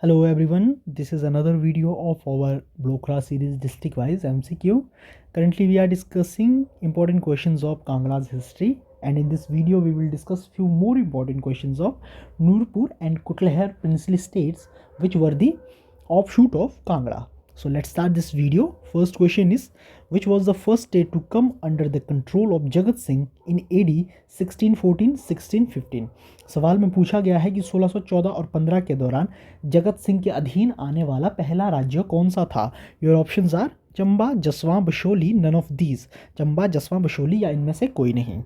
Hello everyone, this is another video of our Blokra series district wise MCQ. Currently we are discussing important questions of Kangra's history, and in this video we will discuss few more important questions of Nurpur and Kutlahar princely states which were the offshoot of Kangra. So let's start this video. First question is, which was the first state to come under the control of Jagat Singh in AD 1614-1615? सवाल में पूछा गया है कि 1614 और 15 के दौरान जगत सिंह के अधीन आने वाला पहला राज्य कौन सा था? Your options are Chamba, Jaswan, Basohli, none of these. Chamba, Jaswan, Basohli या इनमें से कोई नहीं।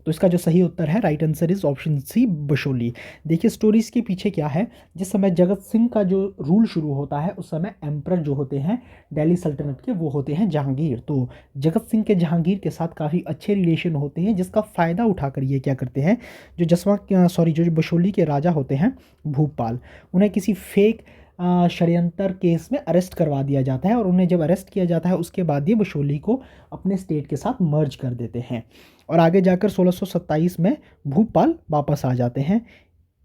तो इसका जो सही उत्तर है, right answer is option C, Basohli. देखिए स्टोरी इसके पीछे क्या है। जिस समय जगत सिंह का जो रूल शुरू होता है उस समय एम्परर जो होते हैं दिल्ली सल्तनत के वो होते हैं जहांगीर। तो जगत सिंह के जहांगीर के साथ काफ़ी अच्छे रिलेशन होते हैं, जिसका फ़ायदा उठाकर ये क्या करते हैं, जो बशोली के राजा होते हैं भूपाल, उन्हें किसी फेक षड्यंत्र केस में अरेस्ट करवा दिया जाता है, और उन्हें जब अरेस्ट किया जाता है उसके बाद ये बशोली को अपने स्टेट के साथ मर्ज कर देते हैं, और आगे जाकर 1627 में भूपाल वापस आ जाते हैं,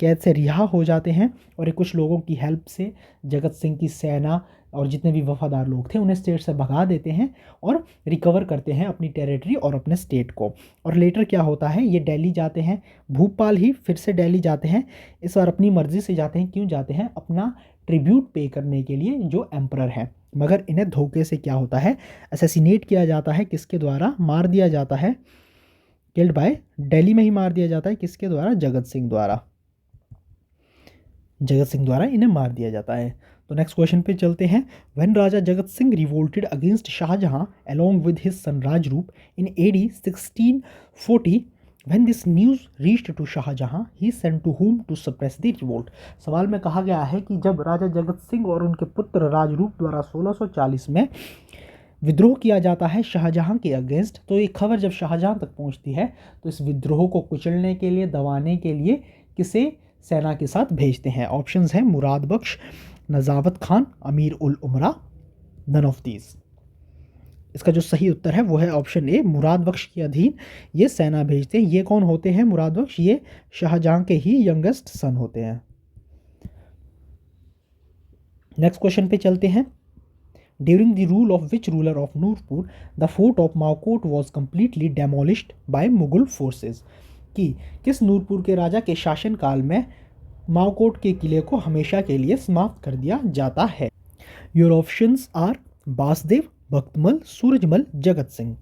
कैद से रिहा हो जाते हैं, और ये कुछ लोगों की हेल्प से जगत सिंह की सेना और जितने भी वफादार लोग थे उन्हें स्टेट से भगा देते हैं और रिकवर करते हैं अपनी टेरिटरी और अपने स्टेट को। और लेटर क्या होता है, ये दिल्ली जाते हैं, भूपाल ही फिर से दिल्ली जाते हैं, इस बार अपनी मर्जी से जाते हैं। क्यों जाते हैं? अपना ट्रिब्यूट पे करने के लिए जो एम्परर हैं। मगर इन्हें धोखे से क्या होता है, असैसिनेट किया जाता है। किसके द्वारा? मार दिया जाता है, किल्ड बाय, दिल्ली में ही मार दिया जाता है। किसके द्वारा? जगत सिंह द्वारा। जगत सिंह द्वारा इन्हें मार दिया जाता है। तो नेक्स्ट क्वेश्चन पे चलते हैं। When Raja Jagat Singh revolted against Shahjahan along with his son Rajrup in AD 1640, when this news reached to Shahjahan he sent to whom to suppress the revolt. सवाल में कहा गया है कि जब राजा जगत सिंह और उनके पुत्र राजरूप द्वारा 1640 में विद्रोह किया जाता है शाहजहां के अगेंस्ट, तो ये खबर जब शाहजहां तक पहुंचती है तो इस विद्रोह को कुचलने के लिए, दबाने के लिए किसे सेना के साथ भेजते हैं? ऑप्शंस हैं मुराद बख्श, नजावत खान, अमीर उल उमरा, नन ऑफ दीज। इसका जो सही उत्तर है वो है ऑप्शन ए, मुराद बख्श के अधीन ये सेना भेजते हैं। ये कौन होते हैं मुराद बख्श? ये शाहजहां के ही यंगेस्ट सन होते हैं। नेक्स्ट क्वेश्चन पे चलते हैं। During the rule of which ruler of Nurpur the fort of Maokot was completely demolished by Mughal forces? कि किस नूरपुर के राजा के शासनकाल में माओकोट के किले को हमेशा के लिए समाप्त कर दिया जाता है? Your options are Basdev, Bhaktmal, Surajmal, Jagat Singh.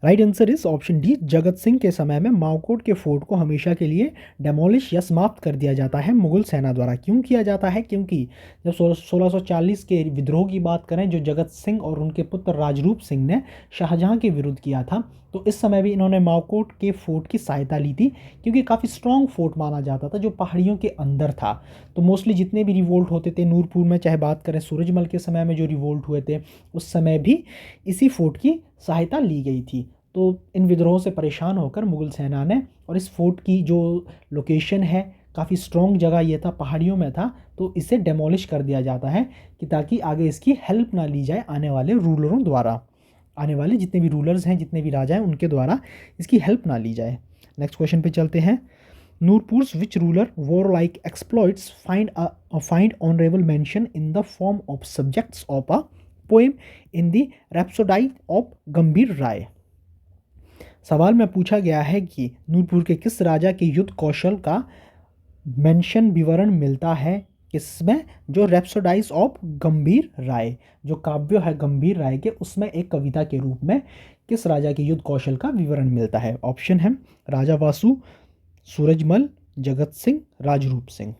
Right answer is option D, Jagat Singh के समय में माओकोट के फोर्ट को हमेशा के लिए डेमोलिश या समाप्त कर दिया जाता है मुगल सेना द्वारा। क्यों किया जाता है? क्योंकि जब 1640 के विद्रोह की बात करें जो जगत सिंह और उनके पुत्र राजरूप सिंह ने शाहजहां के विरुद्ध किया था, तो इस समय भी इन्होंने माओकोट के फोर्ट की सहायता ली थी, क्योंकि काफ़ी स्ट्रॉन्ग फोर्ट माना जाता था जो पहाड़ियों के अंदर था। तो मोस्टली जितने भी रिवोल्ट होते थे नूरपुर में, चाहे बात करें सूरजमल के समय में जो रिवोल्ट हुए थे, उस समय भी इसी फोर्ट की सहायता ली गई थी। तो इन विद्रोहों से परेशान होकर मुगल सेना ने, और इस फोर्ट की जो लोकेशन है काफ़ी स्ट्रॉन्ग जगह ये था, पहाड़ियों में था, तो इसे डेमोलिश कर दिया जाता है कि ताकि आगे इसकी हेल्प ना ली जाए आने वाले रूलरों द्वारा, आने वाले जितने भी रूलर्स हैं, जितने भी राजा हैं, उनके द्वारा इसकी हेल्प ना ली जाए। नेक्स्ट क्वेश्चन पे चलते हैं। Nurpur's which ruler war like exploits find honourable mention in the form of subjects of a poem in the rhapsody of Gambhir Rai? सवाल में पूछा गया है कि नूरपुर के किस राजा के युद्ध कौशल का मेंशन, विवरण मिलता है किसमें? जो रैप्सोडाइज ऑफ गंभीर राय, जो काव्य है गंभीर राय के, उसमें एक कविता के रूप में किस राजा के युद्ध कौशल का विवरण मिलता है? ऑप्शन है राजा वासु, सूरजमल, जगत सिंह, राजरूप सिंह।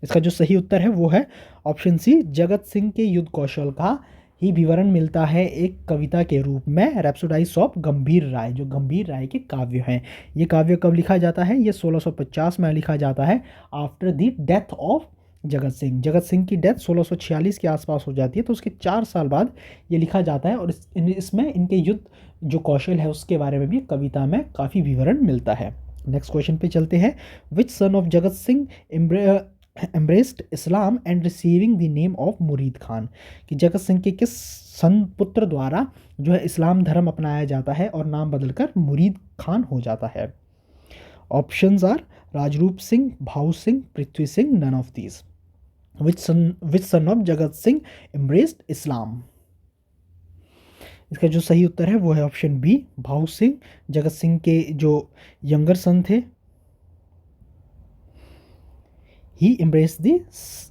इसका जो सही उत्तर है वो है ऑप्शन सी, जगत सिंह के युद्ध कौशल का ही विवरण मिलता है एक कविता के रूप में, रैप्सोडाइज ऑफ गंभीर राय, जो गंभीर राय के काव्य हैं। ये काव्य कब लिखा जाता है? ये 1650 में लिखा जाता है, after the death of Jagat Singh. Jagat Singh की डेथ 1646 के आसपास हो जाती है, तो उसके 4 साल बाद ये लिखा जाता है, और इसमें इनके युद्ध जो कौशल है उसके बारे में भी कविता में काफ़ी विवरण मिलता है। नेक्स्ट क्वेश्चन पे चलते हैं। विच son of Jagat Singh embraced Islam and receiving the name of मुरीद खान? कि जगत सिंह के किस सन पुत्र द्वारा जो है इस्लाम धर्म अपनाया जाता है और नाम बदलकर मुरीद खान हो जाता है? Options are Rajrup Singh, Bhau Singh, Prithvi Singh, none of these. Which son of Jagat Singh embraced इस्लाम? इसका जो सही उत्तर है वो है ऑप्शन बी, भाऊ सिंह। जगत सिंह के जो यंगर सन थे, ही एम्ब्रेस द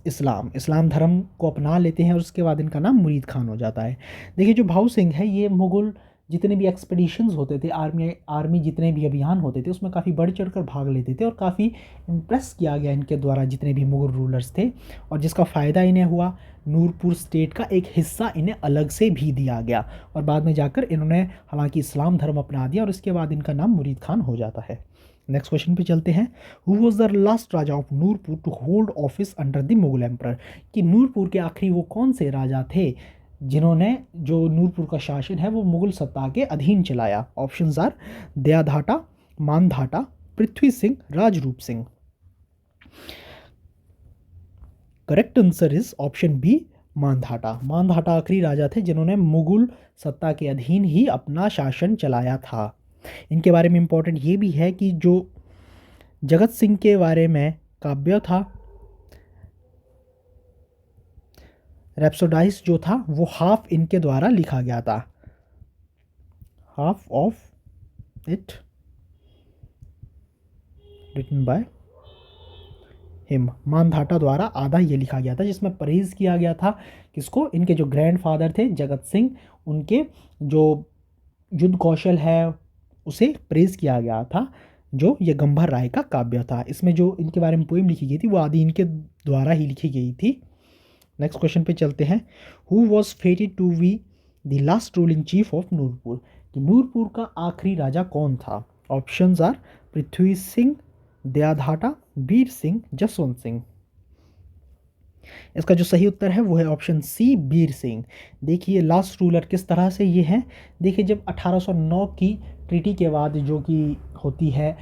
इस्लाम, इस्लाम धर्म को अपना लेते हैं और उसके बाद इनका नाम मुरीद खान हो जाता है। देखिए जो भाऊ सिंह है ये मुग़ल जितने भी एक्सपेडिशंस होते थे, आर्मी जितने भी अभियान होते थे उसमें काफ़ी बढ़ चढ़ कर भाग लेते थे और काफ़ी इम्प्रेस किया गया इनके द्वारा जितने भी मुग़ल रूलर्स थे, और जिसका फ़ायदा इन्हें हुआ, नूरपुर स्टेट का एक हिस्सा इन्हें अलग से भी दिया गया और बाद में जाकर इन्होंने हालांकि इस्लाम धर्म अपना दिया और इसके बाद इनका नाम मुरीद खान हो जाता है। नेक्स्ट क्वेश्चन पे चलते हैं। Who was the last raja of Nurpur to hold office under the Mughal emperor? कि नूरपुर के आखिरी वो कौन से राजा थे जिन्होंने जो नूरपुर का शासन है वो मुगल सत्ता के अधीन चलाया? Options are Dayadhata, Mandhata, Prithvi Singh, Rajrup Singh. Correct answer is option B, Mandhata. Mandhata आखिरी राजा थे जिन्होंने मुगल सत्ता के अधीन ही अपना शासन चलाया था। इनके बारे में इम्पोर्टेंट ये भी है कि जो जगत सिंह के बारे में काव्य था, रैप्सोडाइस जो था वो हाफ इनके द्वारा लिखा गया था, half of it written by him. Mandhata द्वारा आधा ये लिखा गया था जिसमें प्रेज किया गया था किसको? इनके जो ग्रैंडफादर थे जगत सिंह, उनके जो युद्ध कौशल है उसे प्रेज किया गया था, जो ये गंभर राय का काव्य था। इसमें जो इनके बारे में पोइम लिखी गई थी वो आदि इनके द्वारा ही लिखी गई थी। नेक्स्ट क्वेश्चन पे चलते हैं। Who was fated to be the last ruling chief of Nurpur? कि नूरपुर का आखिरी राजा कौन था? Options are Prithvi Singh, Dayadhata, Vir Singh, Jaswant Singh. इसका जो सही उत्तर है वो है ऑप्शन सी, वीर सिंह। देखिए लास्ट रूलर किस तरह से ये है। देखिए जब 1809 की ट्रीटी के बाद जो कि होती है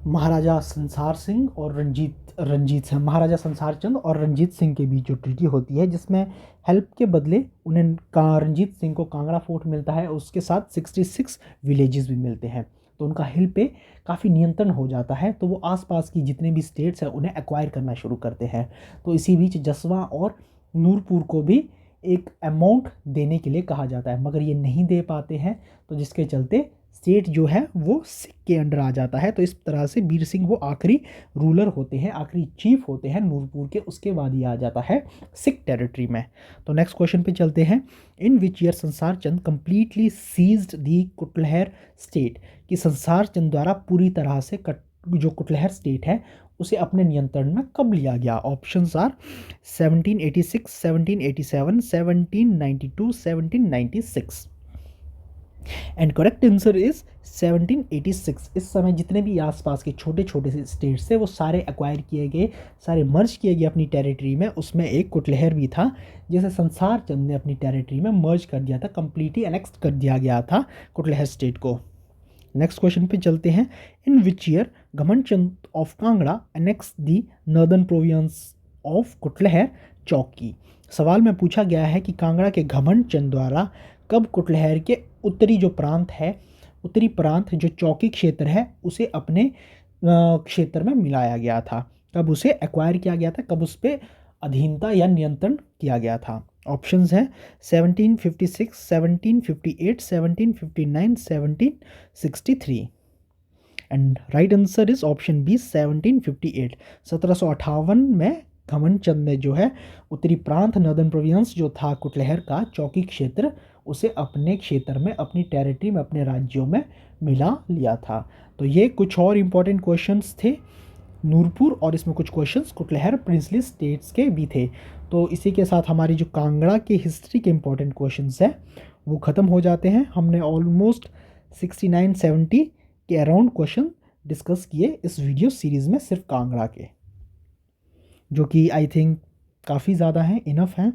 महाराजा संसार सिंह और रंजीत सिंह, महाराजा संसार चंद और रंजीत सिंह के बीच जो ट्रीटी होती है जिसमें हेल्प के बदले उन्हें रंजीत सिंह को कांगड़ा फोर्ट मिलता है, उसके साथ 66 विलेजेस भी मिलते हैं, तो उनका हिल पे काफ़ी नियंत्रण हो जाता है, तो वो आसपास की जितने भी स्टेट्स हैं उन्हें एक्वायर करना शुरू करते हैं। तो इसी बीच जसवा और नूरपुर को भी एक अमाउंट देने के लिए कहा जाता है, मगर ये नहीं दे पाते हैं, तो जिसके चलते स्टेट जो है वो सिख के अंडर आ जाता है। तो इस तरह से वीर सिंह वो आखिरी रूलर होते हैं, आखिरी चीफ होते हैं नूरपुर के, उसके बाद ये आ जाता है सिख टेरिटरी में। तो नेक्स्ट क्वेश्चन पे चलते हैं। इन विच ईयर संसार चंद कंप्लीटली सीज्ड दी कुटलहर स्टेट? कि संसार चंद द्वारा पूरी तरह से जो कुटलहर स्टेट है उसे अपने नियंत्रण में कब लिया गया? Options are 1786, 1787, 1792, 1796। And correct answer is 1786। इस समय जितने भी आसपास के छोटे छोटे से स्टेट्स थे वो सारे एक्वायर किए गए, सारे मर्ज किए गए अपनी टेरिटरी में। उसमें एक कुटलहर भी था जिसे संसार चंद ने अपनी टेरिटरी में मर्ज कर दिया था, कंप्लीटली एनेक्स कर दिया गया था कुटलहर स्टेट को। नेक्स्ट क्वेश्चन पे चलते हैं। In which year Ghamand Chand of Kangra annex the northern province of Kutlehar Chauki? सवाल में पूछा गया है कि कांगड़ा के घमंड चंद द्वारा कब कुटलहर के उत्तरी जो प्रांत है, उत्तरी प्रांत जो चौकी क्षेत्र है उसे अपने क्षेत्र में मिलाया गया था, कब उसे एक्वायर किया गया था, कब उस पर अधीनता या नियंत्रण किया गया था? ऑप्शंस हैं 1756, 1758, 1759, 1763। And right answer is option B 1758। 1758 में घमंड चंद ने जो है उत्तरी प्रांत नॉर्दर्न प्रोविंस जो था कुटलहर का चौकी क्षेत्र उसे अपने क्षेत्र में, अपनी टेरिटरी में, अपने राज्यों में मिला लिया था। तो ये कुछ और इम्पोर्टेंट क्वेश्चंस थे नूरपुर, और इसमें कुछ क्वेश्चंस कुटलहर प्रिंसली स्टेट्स के भी थे। तो इसी के साथ हमारी जो कांगड़ा की हिस्ट्री के इम्पोर्टेंट क्वेश्चंस हैं वो ख़त्म हो जाते हैं। हमने ऑलमोस्ट 69-70 के अराउंड क्वेश्चन डिस्कस किए इस वीडियो सीरीज़ में, सिर्फ कांगड़ा के, जो कि आई थिंक काफ़ी ज़्यादा हैं, इनफ हैं।